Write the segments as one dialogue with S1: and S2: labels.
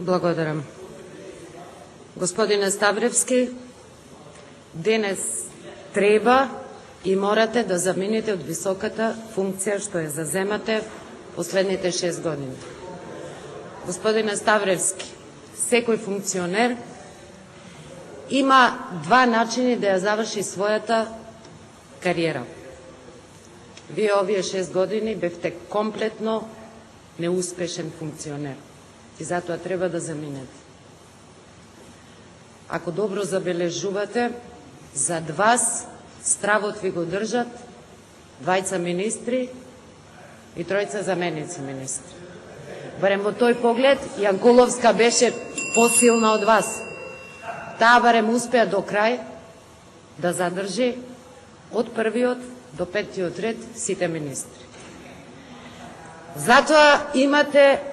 S1: Благодарам. Господине Ставревски, денес треба и морате да заминете од високата функција што ја заземате последните 6 години. Господине Ставревски, секој функционер има два начини да ја заврши својата кариера. Вие овие 6 години бевте комплетно неуспешен функционер и затоа треба да заминете. Ако добро забележувате, зад вас стравот ви го држат двајца министри и тројца заменици министри. Барем во тој поглед, Јанкуловска беше посилна од вас. Таа барем успеа до крај да задржи од првиот до петтиот ред сите министри. Затоа имате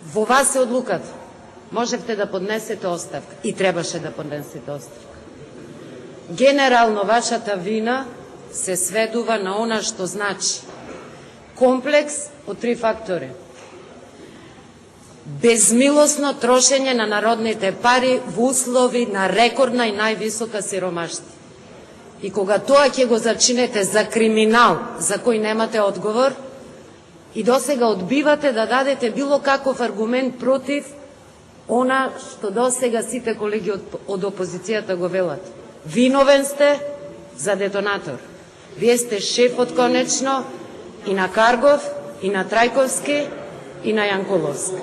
S1: во вас се одлуката. Можевте да поднесете оставка и требаше да поднесете оставка. Генерално вашата вина се сведува на она што значи комплекс од три фактори. Безмилосно трошење на народните пари во услови на рекордна и највисока сиромаштва. И кога тоа ќе го зачинете за криминал за кој немате одговор, и досега одбивате да дадете било каков аргумент против она што досега сите колеги од опозицијата го велат. Виновен сте за детонатор. Вие сте шефот конечно и на Каргов, и на Трајковски, и на Јанкуловски.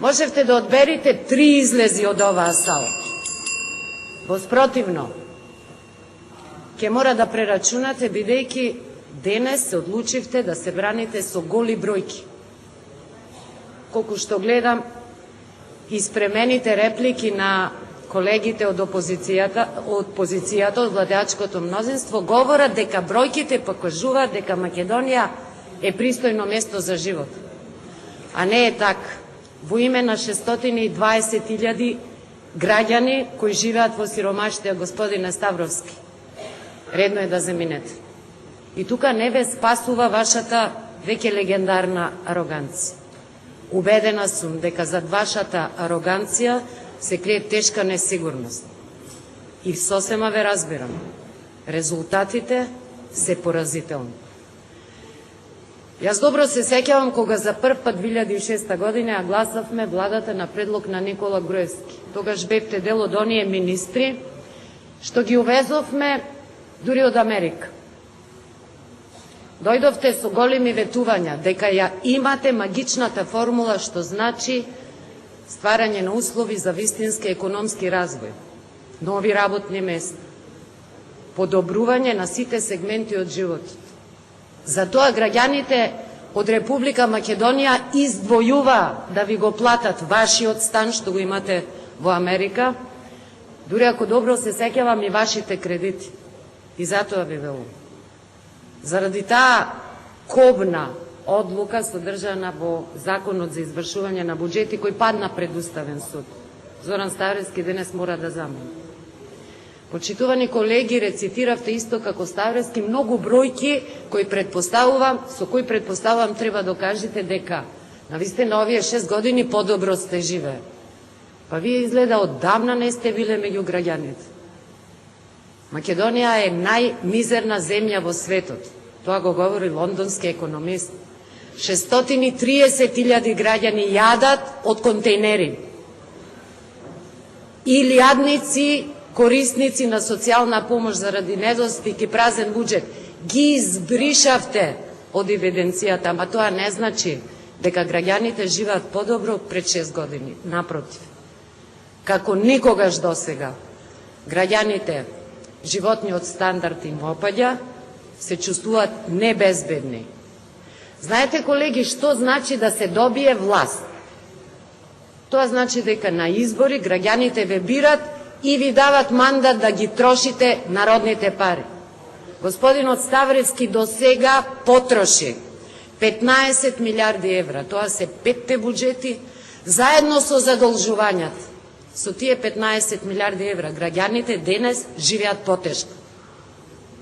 S1: Можевте да одберите 3 излези од оваа сала. Воспротивно, ќе мора да прерачунате, бидејќи денес се одлучивте да се браните со голи бројки. Колку што гледам, испремените реплики на колегите од опозицијата, од владеачкото мнозинство, говорат дека бројките покажуваат дека Македонија е пристојно место за живот. А не е така. Во име на 620.000 граѓани кои живеат во сиромаштија, господине Ставровски, редно е да заминете. И тука не ве спасува вашата веќе легендарна ароганција. Убедена сум дека зад вашата ароганција се крие тешка несигурност. И сосема ве разбирам. Резултатите се поразителни. Јас добро се сеќавам кога за прв пат 2006 година ја гласавме владата на предлог на Никола Груевски. Тогаш бевте дел од оние министри што ги увезовме дури од Америка. Дојдовте со големи ветувања дека ја имате магичната формула што значи стварање на услови за вистински економски развој, нови работни места, подобрување на сите сегменти од животот. Затоа граѓаните од Република Македонија издвојува да ви го платат вашиот стан што го имате во Америка, дури ако добро се сеќавам и вашите кредити. И затоа ви велам. Заради таа кобна одлука содржана во Законот за извршување на буџети кој падна пред Уставен суд, Зоран Ставревски денес мора да замине. Почитувани колеги, рецитиравте исто како Ставревски многу бројки со кои предпоставувам треба да кажете дека навистина овие 6 години подобро сте живее. Па вие изгледа оддавна не сте биле меѓу граѓаните. Македонија е најмизерна земја во светот. Тоа го говори лондонски економист. 630.000 граѓани јадат од контейнери. Илјадници корисници на социјална помош заради недостиг и празен буџет ги избришавте од евиденцијата, ама тоа не значи дека граѓаните живеат подобро пред 6 години. Напротив, како никогаш досега, граѓаните животниот стандард им опаѓа, се чувствуваат небезбедни. Знаете, колеги, што значи да се добие власт? Тоа значи дека на избори граѓаните ве бират и ви дават мандат да ги трошите народните пари. Господинот Ставревски до сега потроши 15 милиарди евра, тоа се 5 буџети, заедно со задолжувањата. Со тие 15 милиарди евра граѓаните денес живеат потешко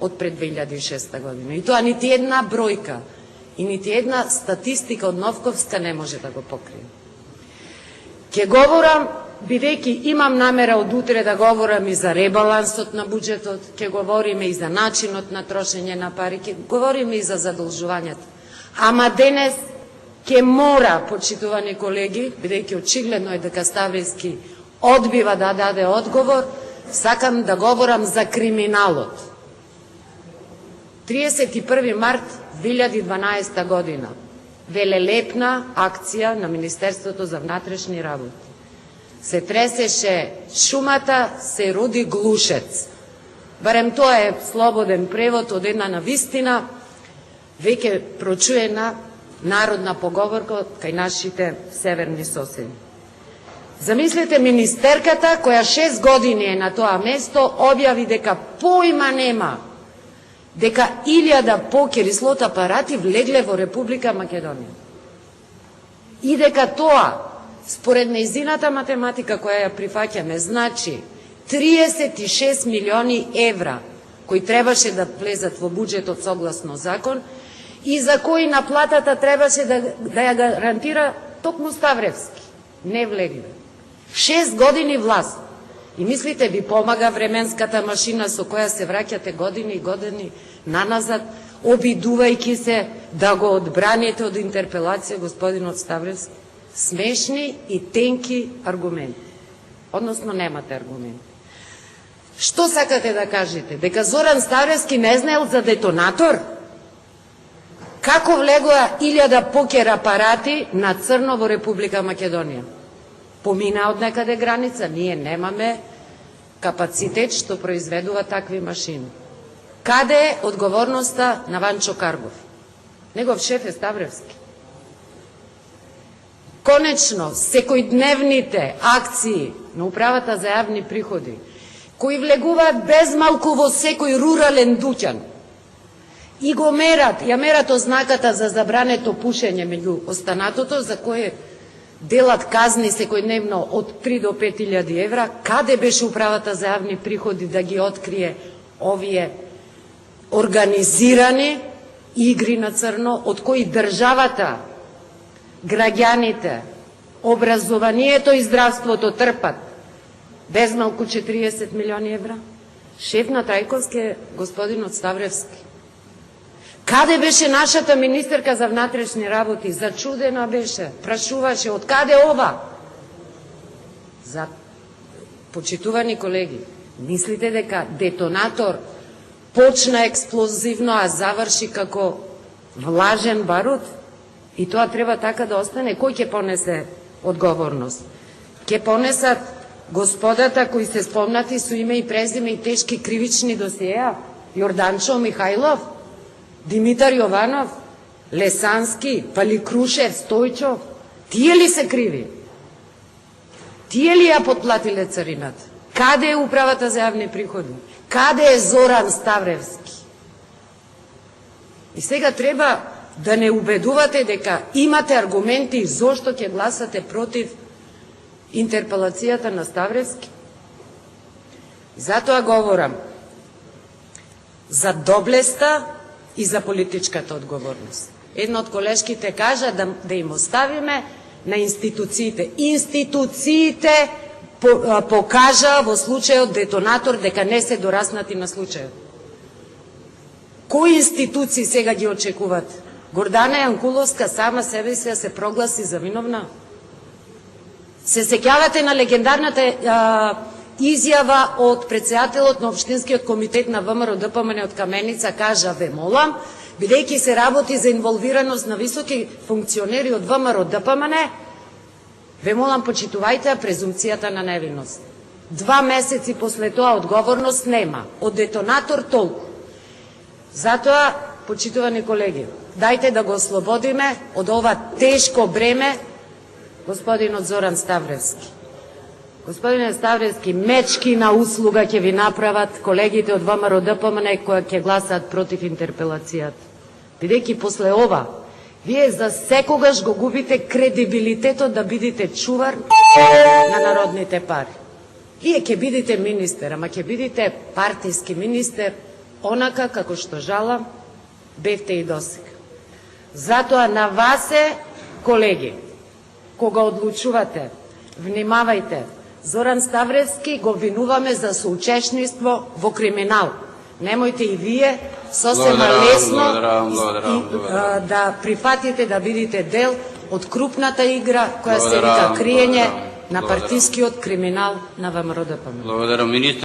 S1: од пред 2006 година. И тоа нити една бројка и нити една статистика од Новковска не може да го покрие. Ќе говорам, бидејќи имам намера од утре да говорам и за ребалансот на буџетот, ќе говориме и за начинот на трошење на пари, ќе говориме и за задолжувањата. Ама денес ќе мора, почитувани колеги, бидејќи очигледно е дека Ставревски одбива да даде одговор, сакам да говорам за криминалот. 31. март 2012 година, велелепна акција на Министерството за внатрешни работи. Се тресеше шумата, се роди глушец. Барем тоа е слободен превод од една навистина, веќе прочуена народна поговорка кај нашите северни соседи. Замислете, министерката, која 6 години е на тоа место, објави дека појма нема дека 1000 покери слот апарати влегле во Република Македонија. И дека тоа, според нејзината математика која ја прифаќаме, значи 36 милиони евра кои требаше да влезат во буџетот согласно закон и за кои наплатата требаше да ја гарантира токму Ставревски. Не влегле. 6 години власт. И мислите, ви помага временската машина со која се враќате години и години наназад, обидувајќи се да го одбраните од интерпелација господинот Ставревски? Смешни и тенки аргументи. Односно, немате аргументи. Што сакате да кажете? Дека Зоран Ставревски не знаел за детонатор? Како влегоа 1000 покер апарати на црно во Република Македонија? Помина од некаде граница, ние немаме капацитет што произведува такви машини. Каде е одговорноста на Ванчо Каргов? Негов шеф е Ставревски. Конечно, секојдневните акции на Управата за јавни приходи, кои влегуваат безмалку во секој рурален дуќан, и го мерат, ја мерат ознаката за забрането пушење меѓу останатото, за кое делат казни секојдневно од 3 до 5000 евра, каде беше Управата за јавни приходи да ги открие овие организирани игри на црно, од кои државата, граѓаните, образованието и здравството трпат безмалку 40 милиони евра? Шеф на Трајковски е господинот Ставревски. Каде беше нашата министерка за внатрешни работи? Зачудена беше, прашуваше, од каде ова? За почитувани колеги, мислите дека детонатор почна експлозивно, а заврши како влажен барут? И тоа треба така да остане? Кој ќе понесе одговорност? Ќе понесат господата кои се спомнати со име и презиме и тешки кривични досиеа? Јорданчо Михајлов, Димитар Јованов, Лесански, Паликрушев, Стојчов, тие ли се криви? Тие ли ја подплатиле царината? Каде е Управата за јавни приходи? Каде е Зоран Ставревски? И сега треба да не убедувате дека имате аргументи зошто ќе гласате против интерпелацијата на Ставревски. Затоа говорам за доблеста и за политичката одговорност. Едно од колешките кажа да им оставиме на институциите. Институциите покажа во случајот детонатор дека не се дораснати на случајот. Кои институции сега ги очекуват? Гордана Јанкуловска сама себе си се прогласи за виновна? Се сеќавате на легендарната изјава од председателот на Општинскиот комитет на ВМРО ДПМН од Каменица, кажа: ве молам, бидејќи се работи за инволвираност на високи функционери од ВМРО ДПМН, ве молам, почитувајте презумцијата на невиност. 2 месеци после тоа одговорност нема. Од детонатор толку. Затоа, почитувани колеги, дајте да го ослободиме од ова тешко бреме господинот Зоран Ставревски. Господине Ставревски, мечки на услуга ќе ви направат колегите од ВМРО ДПМН кои ќе гласаат против интерпелацијата. Бидејќи после ова, вие за секогаш го губите кредибилитетот да бидете чувар на народните пари. Вие ќе бидете министер, ама ќе бидете партиски министер, онака како што жалам, бевте и досега. Затоа на вас е, колеги, кога одлучувате Внимавајте, Зоран Ставревски го обвинуваме за соучесништво во криминал. Немојте и вие сосема лесно да прифатите да бидете дел од крупната игра која се вика криење на партискиот криминал на ВМРО-ДПМНЕ.